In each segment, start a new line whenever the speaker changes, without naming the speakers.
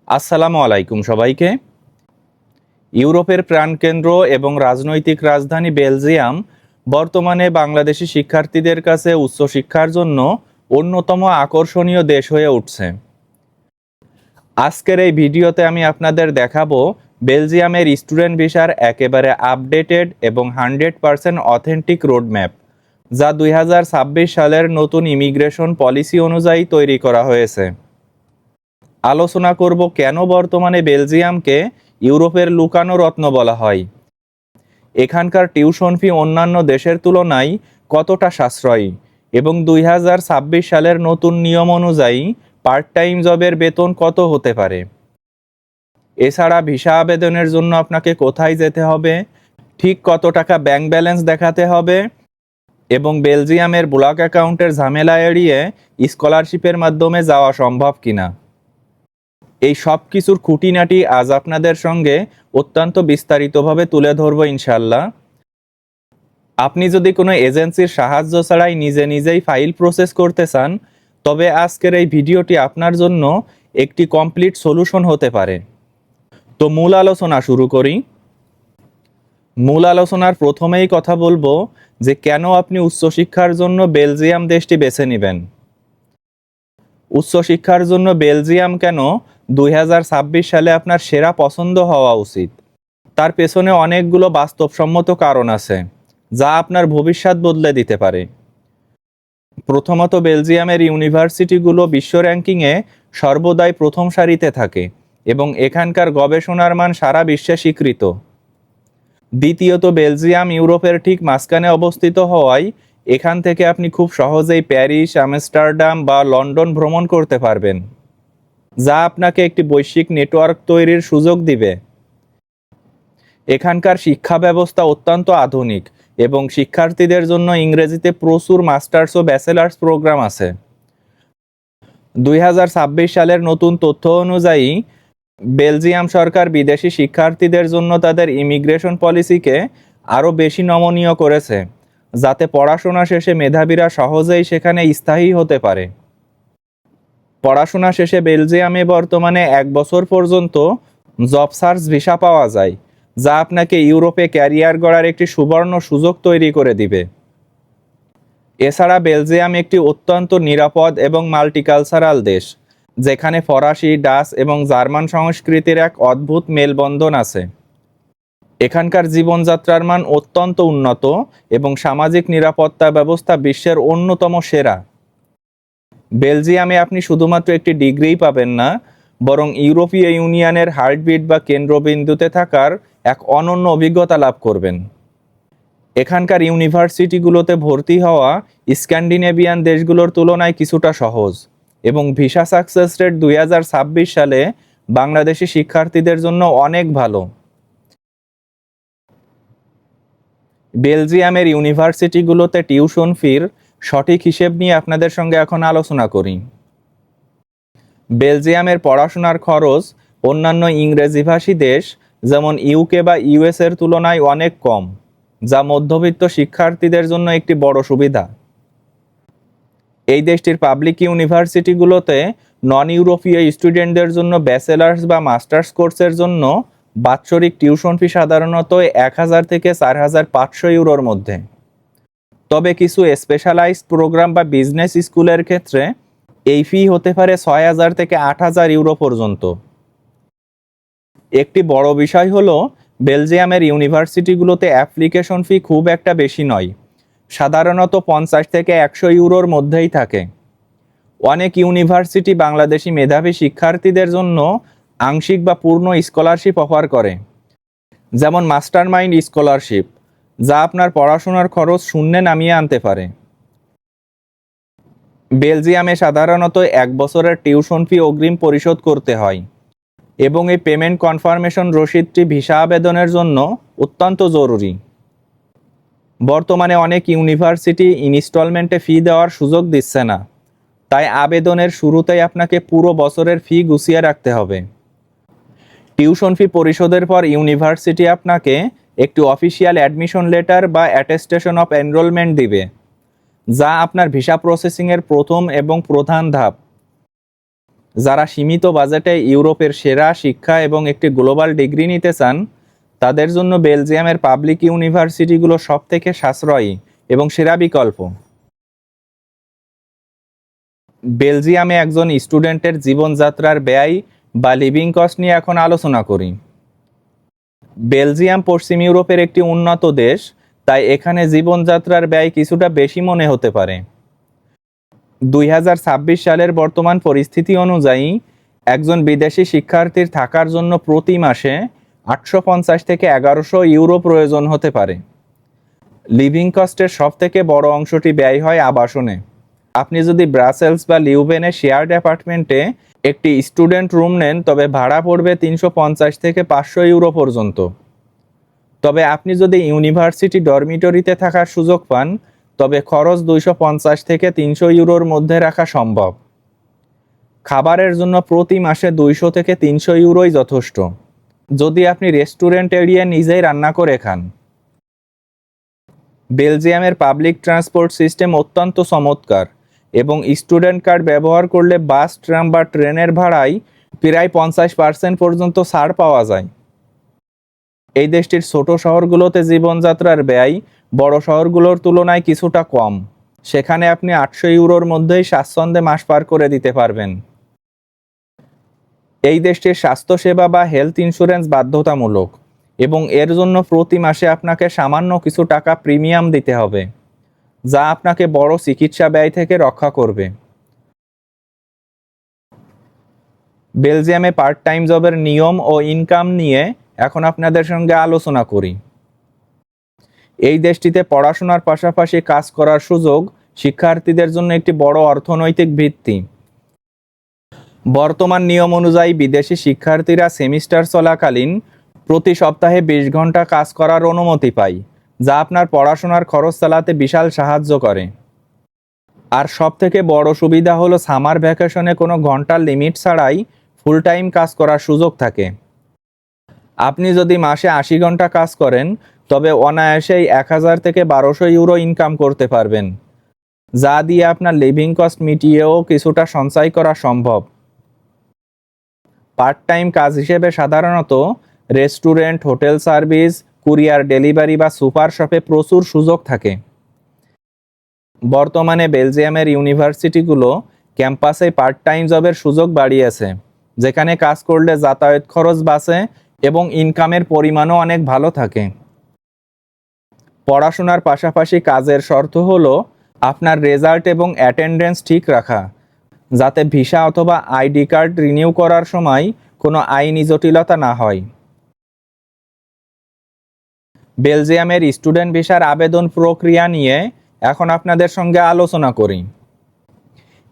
আসসালামু আলাইকুম সবাইকে। ইউরোপের প্রাণকেন্দ্র এবং রাজনৈতিক রাজধানী বেলজিয়াম বর্তমানে বাংলাদেশি শিক্ষার্থীদের কাছে উচ্চশিক্ষার জন্য অন্যতম আকর্ষণীয় দেশ হয়ে উঠছে। আজকের এই ভিডিওতে আমি আপনাদের দেখাবো বেলজিয়ামের স্টুডেন্ট ভিসার একেবারে আপডেটেড এবং 100% অথেন্টিক রোডম্যাপ, যা 2026 সালের নতুন ইমিগ্রেশন পলিসি অনুযায়ী তৈরি করা হয়েছে। আলোচনা করব কেন বর্তমানে বেলজিয়ামকে ইউরোপের লুকানো রত্ন বলা হয়, এখানকার টিউশন ফি অন্যান্য দেশের তুলনায় কতটা সাশ্রয়ী এবং 2026 সালের নতুন নিয়ম অনুযায়ী পার্ট টাইম জবের বেতন কত হতে পারে। এছাড়া ভিসা আবেদনের জন্য আপনাকে কোথায় যেতে হবে, ঠিক কত টাকা ব্যাংক ব্যালেন্স দেখাতে হবে এবং বেলজিয়ামের ব্লক অ্যাকাউন্টের ঝামেলা এড়িয়ে স্কলারশিপের মাধ্যমে যাওয়া সম্ভব কিনা, এই সব কিছুর খুঁটিনাটি আজ আপনাদের সঙ্গে অত্যন্ত বিস্তারিতভাবে তুলে ধরব ইনশাল্লাহ। আপনি যদি কোনো এজেন্সির সাহায্য ছাড়াই নিজে নিজেই ফাইল প্রসেস করতে চান, তবে আজকের এই ভিডিওটি আপনার জন্য একটি কমপ্লিট সলিউশন হতে পারে। তো মূল আলোচনা শুরু করি। মূল আলোচনার প্রথমেই কথা বলবো যে কেন আপনি উচ্চশিক্ষার জন্য বেলজিয়াম দেশটি বেছে নেবেন। উচ্চশিক্ষার জন্য বেলজিয়াম কেন 2026 সালে আপনার সেরা পছন্দ হওয়া উচিত, তার পেছনে অনেকগুলো বাস্তবসম্মত কারণ আছে যা আপনার ভবিষ্যৎ বদলে দিতে পারে। প্রথমত, বেলজিয়ামের ইউনিভার্সিটিগুলো বিশ্ব র্যাঙ্কিংয়ে সর্বদাই প্রথম সারিতে থাকে এবং এখানকার গবেষণার মান সারা বিশ্বে স্বীকৃত। দ্বিতীয়ত, বেলজিয়াম ইউরোপের ঠিক মাঝখানে অবস্থিত হওয়ায় এখান থেকে আপনি খুব সহজেই প্যারিস, আমস্টারডাম বা লন্ডন ভ্রমণ করতে পারবেন, যা আপনাকে একটি বৈশ্বিক নেটওয়ার্ক তৈরির সুযোগ দিবে। এখানকার শিক্ষা ব্যবস্থা অত্যন্ত আধুনিক এবং শিক্ষার্থীদের জন্য ইংরেজিতে প্রচুর মাস্টার্স ও ব্যাচেলার্স প্রোগ্রাম আছে। 2026 সালের নতুন তথ্য অনুযায়ী বেলজিয়াম সরকার বিদেশি শিক্ষার্থীদের জন্য তাদের ইমিগ্রেশন পলিসিকে আরও বেশি নমনীয় করেছে, যাতে পড়াশোনা শেষে মেধাবীরা সহজেই সেখানে স্থায়ী হতে পারে। পড়াশোনা শেষে বেলজিয়ামে বর্তমানে 1 বছর পর্যন্ত জব সার্চ ভিসা পাওয়া যায়, যা আপনাকে ইউরোপে ক্যারিয়ার গড়ার একটি সুবর্ণ সুযোগ তৈরি করে দিবে। এছাড়া বেলজিয়াম একটি অত্যন্ত নিরাপদ এবং মাল্টিকালচারাল দেশ, যেখানে ফরাসি, ডাচ এবং জার্মান সংস্কৃতির এক অদ্ভুত মেলবন্ধন আছে। এখানকার জীবনযাত্রার মান অত্যন্ত উন্নত এবং সামাজিক নিরাপত্তা ব্যবস্থা বিশ্বের অন্যতম সেরা। বেলজিয়ামে আপনি শুধুমাত্র একটি ডিগ্রিই পাবেন না, বরং ইউরোপীয় ইউনিয়নের হার্টবিট বা কেন্দ্রবিন্দুতে থাকার এক অনন্য অভিজ্ঞতা লাভ করবেন। এখানকার ইউনিভার্সিটিগুলোতে ভর্তি হওয়া স্ক্যান্ডিনেভিয়ান দেশগুলোর তুলনায় কিছুটা সহজ এবং ভিসা সাকসেস রেট 2026 সালে বাংলাদেশি শিক্ষার্থীদের জন্য অনেক ভালো। বেলজিয়ামের ইউনিভার্সিটিগুলোতে টিউশন ফির সঠিক হিসেব নিয়ে আপনাদের সঙ্গে এখন আলোচনা করি। বেলজিয়ামের পড়াশোনার খরচ অন্যান্য ইংরেজিভাষী দেশ যেমন ইউকে বা ইউএস এর তুলনায় অনেক কম, যা মধ্যবিত্ত শিক্ষার্থীদের জন্য একটি বড় সুবিধা। এই দেশটির পাবলিক ইউনিভার্সিটিগুলোতে নন ইউরোপীয় স্টুডেন্টদের জন্য ব্যাচেলার্স বা মাস্টার্স কোর্সের জন্য বাৎসরিক টিউশন ফি সাধারণত 1000 থেকে 4500 ইউরোর মধ্যে। তবে কিছু স্পেশালাইজড প্রোগ্রাম বা বিজনেস স্কুলের ক্ষেত্রে এই ফি হতে পারে 6000 থেকে 8000 ইউরো পর্যন্ত। একটি বড় বিষয় হলো বেলজিয়ামের ইউনিভার্সিটিগুলোতে অ্যাপ্লিকেশন ফি খুব একটা বেশি নয়, সাধারণত 50 থেকে 100 ইউরোর মধ্যেই থাকে। অনেক ইউনিভার্সিটি বাংলাদেশি মেধাবী শিক্ষার্থীদের জন্য আংশিক বা পূর্ণ স্কলারশিপ অফার করে, যেমন মাস্টার মাইন্ড স্কলারশিপ, যা আপনার পড়াশোনার খরচ শূন্যে নামিয়ে আনতে পারে। বেলজিয়ামে সাধারণত 1 বছরের টিউশন ফি অগ্রিম পরিশোধ করতে হয় এবং এই পেমেন্ট কনফার্মেশন রসিদটি ভিসা আবেদনের জন্য অত্যন্ত জরুরি। বর্তমানে অনেক ইউনিভার্সিটি ইনস্টলমেন্টে ফি দেওয়ার সুযোগ দিচ্ছে না, তাই আবেদনের শুরুতেই আপনাকে পুরো বছরের ফি গুছিয়ে রাখতে হবে। টিউশন ফি পরিশোধের পর ইউনিভার্সিটি আপনাকে একটি অফিসিয়াল অ্যাডমিশন লেটার বা অ্যাটেস্টেশন অফ এনরোলমেন্ট দিবে, যা আপনার ভিসা প্রসেসিংয়ের প্রথম এবং প্রধান ধাপ। যারা সীমিত বাজেটে ইউরোপের সেরা শিক্ষা এবং একটি গ্লোবাল ডিগ্রি নিতে চান, তাদের জন্য বেলজিয়ামের পাবলিক ইউনিভার্সিটিগুলো সবথেকে সাশ্রয়ী এবং সেরা বিকল্প। বেলজিয়ামে একজন স্টুডেন্টের জীবনযাত্রার ব্যয় বা লিভিং কস্ট নিয়ে এখন আলোচনা করি। বেলজিয়াম পশ্চিম ইউরোপের একটি উন্নত দেশ, তাই এখানে জীবনযাত্রার ব্যয় কিছুটা বেশি মনে হতে পারে। 2026 সালের বর্তমান পরিস্থিতি অনুযায়ী একজন বিদেশি শিক্ষার্থীর থাকার জন্য প্রতি মাসে 850 থেকে 1100 ইউরো প্রয়োজন হতে পারে। লিভিং কস্টের সবথেকে বড় অংশটি ব্যয় হয় আবাসনে। আপনি যদি ব্রাসেলস বা লিউভেনে শেয়ার্ড অ্যাপার্টমেন্টে একটি স্টুডেন্ট রুম নেন, তবে ভাড়া পড়বে 350 থেকে 500 ইউরো পর্যন্ত। তবে আপনি যদি ইউনিভার্সিটি ডরমিটরিতে থাকার সুযোগ পান, তবে খরচ 250 থেকে 300 ইউরোর মধ্যে রাখা সম্ভব। খাবারের জন্য প্রতি মাসে 200 থেকে 300 ইউরোই যথেষ্ট, যদি আপনি রেস্টুরেন্ট এড়িয়ে নিজেই রান্না করে খান। বেলজিয়ামের পাবলিক ট্রান্সপোর্ট সিস্টেম অত্যন্ত চমৎকার এবং স্টুডেন্ট কার্ড ব্যবহার করলে বাস, ট্রাম বা ট্রেনের ভাড়ায় প্রায় 50% পর্যন্ত ছাড় পাওয়া যায়। এই দেশটির ছোট শহরগুলোতে জীবনযাত্রার ব্যয় বড় শহরগুলোর তুলনায় কিছুটা কম। সেখানে আপনি 800 ইউরোর মধ্যেই স্বাচ্ছন্দ্যে মাস পার করে দিতে পারবেন। এই দেশটির স্বাস্থ্যসেবা বা হেলথ ইন্স্যুরেন্স বাধ্যতামূলক এবং এর জন্য প্রতি মাসে আপনাকে সামান্য কিছু টাকা প্রিমিয়াম দিতে হবে, যা আপনাকে বড় চিকিৎসা ব্যয় থেকে রক্ষা করবে। বেলজিয়ামে পার্ট টাইম জবের নিয়ম ও ইনকাম নিয়ে এখন আপনাদের সঙ্গে আলোচনা করি। এই দেশটিতে পড়াশোনার পাশাপাশি কাজ করার সুযোগ শিক্ষার্থীদের জন্য একটি বড় অর্থনৈতিক ভিত্তি। বর্তমান নিয়ম অনুযায়ী বিদেশি শিক্ষার্থীরা সেমিস্টার চলাকালীন প্রতি সপ্তাহে 20 ঘন্টা কাজ করার অনুমতি পায়, যা আপনার পড়াশোনার খরচ চালাতে বিশাল সাহায্য করে। আর সবথেকে বড় সুবিধা হলো সামার ভ্যাকেশনে কোনো ঘন্টার লিমিট ছাড়াই ফুল টাইম কাজ করার সুযোগ থাকে। আপনি যদি মাসে 80 ঘন্টা কাজ করেন, তবে অনায়াসেই 1000 থেকে 1200 ইউরো ইনকাম করতে পারবেন, যা দিয়ে আপনার লিভিং কস্ট মিটিয়েও কিছুটা সঞ্চয় করা সম্ভব। পার্ট টাইম কাজ হিসেবে সাধারণত restaurant, hotel service, courier delivery বা সুপার শপে প্রচুর সুযোগ থাকে। বর্তমানে বেলজিয়ামের ইউনিভার্সিটিগুলো ক্যাম্পাসে পার্ট টাইম জবের সুযোগ বাড়িয়েছে, যেখানে কাজ করলে যাতায়াত খরচ বাঁচে এবং ইনকামের পরিমাণও অনেক ভালো থাকে। পড়াশোনার পাশাপাশি কাজের শর্ত হলো আপনার রেজাল্ট এবং অ্যাটেন্ডেন্স ঠিক রাখা, যাতে ভিসা অথবা আইডি কার্ড রিনিউ করার সময় কোনো আইনি জটিলতা না হয়। বেলজিয়ামের স্টুডেন্ট ভিসার আবেদন প্রক্রিয়া নিয়ে এখন আপনাদের সঙ্গে আলোচনা করি।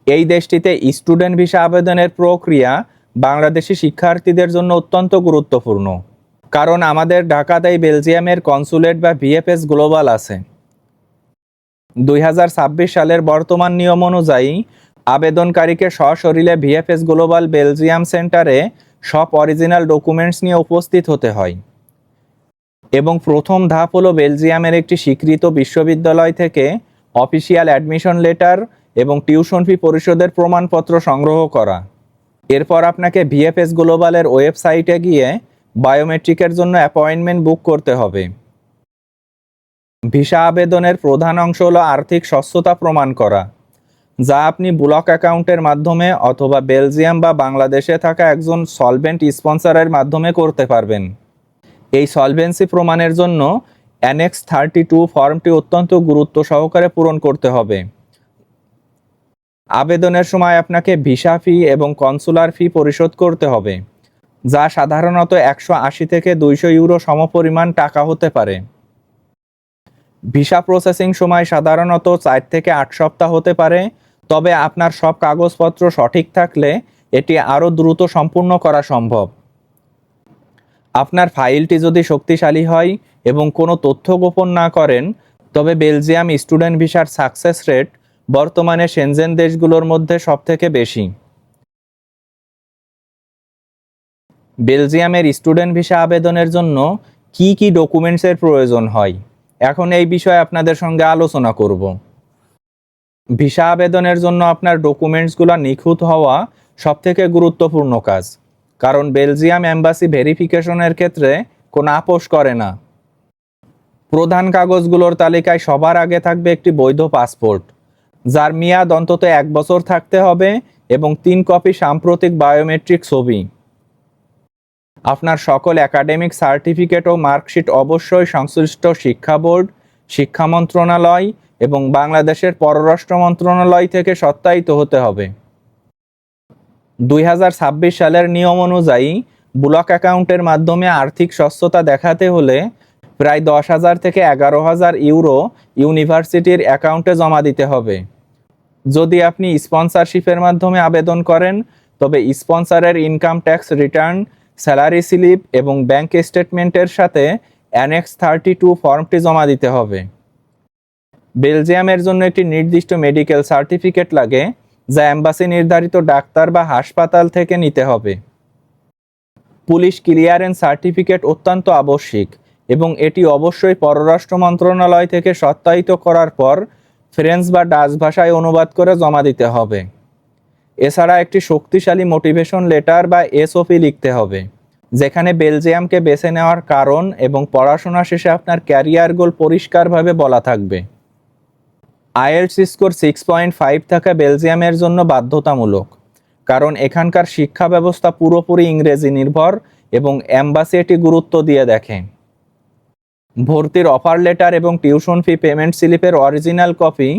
এই দেশটিতে স্টুডেন্ট ভিসা আবেদনের প্রক্রিয়া বাংলাদেশি শিক্ষার্থীদের জন্য অত্যন্ত গুরুত্বপূর্ণ, কারণ আমাদের ঢাকাতেই বেলজিয়ামের কনসুলেট বা ভিএফএস গ্লোবাল আছে। 2026 সালের বর্তমান নিয়ম অনুযায়ী আবেদনকারীকে সশরীরে ভিএফএস গ্লোবাল বেলজিয়াম সেন্টারে সব অরিজিনাল ডকুমেন্টস নিয়ে উপস্থিত হতে হয় এবং প্রথম ধাপ হলো বেলজিয়ামের একটি স্বীকৃত বিশ্ববিদ্যালয় থেকে অফিসিয়াল অ্যাডমিশন লেটার এবং টিউশন ফি পরিশোধের প্রমাণপত্র সংগ্রহ করা। এরপর আপনাকে ভিএফএস গ্লোবালের ওয়েবসাইটে গিয়ে বায়োমেট্রিকের জন্য অ্যাপয়েন্টমেন্ট বুক করতে হবে। ভিসা আবেদনের প্রধান অংশ হলো আর্থিক সচ্ছলতা প্রমাণ করা, যা আপনি ব্লক অ্যাকাউন্টের মাধ্যমে অথবা বেলজিয়াম বা বাংলাদেশে থাকা একজন সলভেন্ট স্পন্সরের মাধ্যমে করতে পারবেন। এই সলভেন্সি প্রমাণের জন্য অ্যানেক্স 32 ফর্মটি অত্যন্ত গুরুত্ব সহকারে পূরণ করতে হবে। আবেদনের সময় আপনাকে ভিসা ফি এবং কনসুলার ফি পরিশোধ করতে হবে, যা সাধারণত 180 থেকে 200 ইউরো সমপরিমাণ টাকা হতে পারে। ভিসা প্রসেসিং সময় সাধারণত 4 থেকে 8 সপ্তাহ হতে পারে, তবে আপনার সব কাগজপত্র সঠিক থাকলে এটি আরও দ্রুত সম্পূর্ণ করা সম্ভব। আপনার ফাইলটি যদি শক্তিশালী হয় এবং কোনো তথ্য গোপন না করেন, তবে বেলজিয়াম স্টুডেন্ট ভিসার সাকসেস রেট বর্তমানে সেনজেন দেশগুলোর মধ্যে সবথেকে বেশি। বেলজিয়ামের স্টুডেন্ট ভিসা আবেদনের জন্য কি কি ডকুমেন্টসের প্রয়োজন হয়, এখন এই বিষয়ে আপনাদের সঙ্গে আলোচনা করব। ভিসা আবেদনের জন্য আপনার ডকুমেন্টসগুলো নিখুঁত হওয়া সবথেকে গুরুত্বপূর্ণ কাজ, কারণ বেলজিয়াম এম্বাসি ভেরিফিকেশনের ক্ষেত্রে কোনো আপোষ করে না। প্রধান কাগজগুলোর তালিকায় সবার আগে থাকবে একটি বৈধ পাসপোর্ট, যার মেয়াদ অন্তত 1 বছর থাকতে হবে এবং 3 কপি সাম্প্রতিক বায়োমেট্রিক ছবি। আপনার সকল একাডেমিক সার্টিফিকেট ও মার্কশিট অবশ্যই সংশ্লিষ্ট শিক্ষা বোর্ড, শিক্ষা মন্ত্রণালয় এবং বাংলাদেশের পররাষ্ট্র মন্ত্রণালয় থেকে সত্যায়িত হতে হবে। 2026 সালের নিয়ম অনুযায়ী ব্লক অ্যাকাউন্টের মাধ্যমে আর্থিক স্বচ্ছতা দেখাতে হলে প্রায় 10,000 থেকে 11,000 ইউরো ইউনিভার্সিটির অ্যাকাউন্টে জমা দিতে হবে। যদি আপনি স্পন্সরশিপের মাধ্যমে আবেদন করেন, তবে স্পন্সরের income tax return, salary slip এবং ব্যাংক স্টেটমেন্টের সাথে অ্যানেক্স 32 ফর্মটি জমা দিতে হবে। বেলজিয়ামের জন্য একটি নির্দিষ্ট মেডিকেল সার্টিফিকেট লাগে, যা এম্বাসি নির্ধারিত ডাক্তার বা হাসপাতাল থেকে নিতে হবে। পুলিশ ক্লিয়ারেন্স সার্টিফিকেট অত্যন্ত আবশ্যিক এবং এটি অবশ্যই পররাষ্ট্র মন্ত্রণালয় থেকে সত্যায়িত করার পর ফ্রেঞ্চ বা ডাচ ভাষায় অনুবাদ করে জমা দিতে হবে। এছাড়া একটি শক্তিশালী মোটিভেশন লেটার বা এসওপি লিখতে হবে, যেখানে বেলজিয়ামকে বেছে নেওয়ার কারণ এবং পড়াশোনা শেষে আপনার ক্যারিয়ার গোল পরিষ্কারভাবে বলা থাকবে। আইএলটিএস স্কোর 6.5 থাকা বেলজিয়ামের জন্য বাধ্যতামূলক, কারণ এখানকার শিক্ষা ব্যবস্থা পুরোপুরি ইংরেজি নির্ভর এবং এম্বাসি এটি গুরুত্ব দিয়ে দেখে। ভর্তির অফার লেটার এবং টিউশন ফি পেমেন্ট স্লিপের অরিজিনাল কপি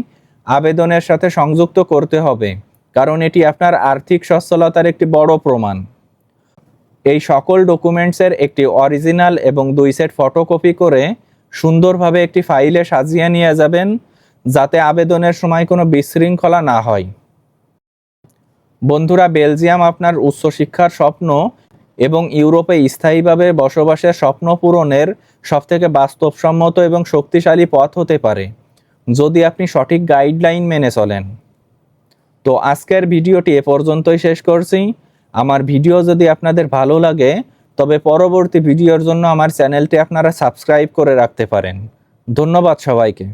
আবেদনের সাথে সংযুক্ত করতে হবে, কারণ এটি আপনার আর্থিক সচ্ছলতার একটি বড় প্রমাণ। এই সকল ডকুমেন্টসের একটি অরিজিনাল এবং 2 সেট ফটোকপি করে সুন্দরভাবে একটি ফাইলে সাজিয়ে নিয়ে যাবেন, যাতে আবেদনের সময় কোনো বিশৃঙ্খলা না হয়। বন্ধুরা, বেলজিয়াম আপনার উচ্চশিক্ষার স্বপ্ন এবং ইউরোপে স্থায়ীভাবে বসবাসের স্বপ্ন পূরণের সবথেকে বাস্তবসম্মত এবং শক্তিশালী পথ হতে পারে, যদি আপনি সঠিক গাইডলাইন মেনে চলেন। তো আজকের ভিডিওটি এ পর্যন্তই শেষ করছি। আমার ভিডিও যদি আপনাদের ভালো লাগে, তবে পরবর্তী ভিডিওর জন্য আমার চ্যানেলটি আপনারা সাবস্ক্রাইব করে রাখতে পারেন। ধন্যবাদ সবাইকে।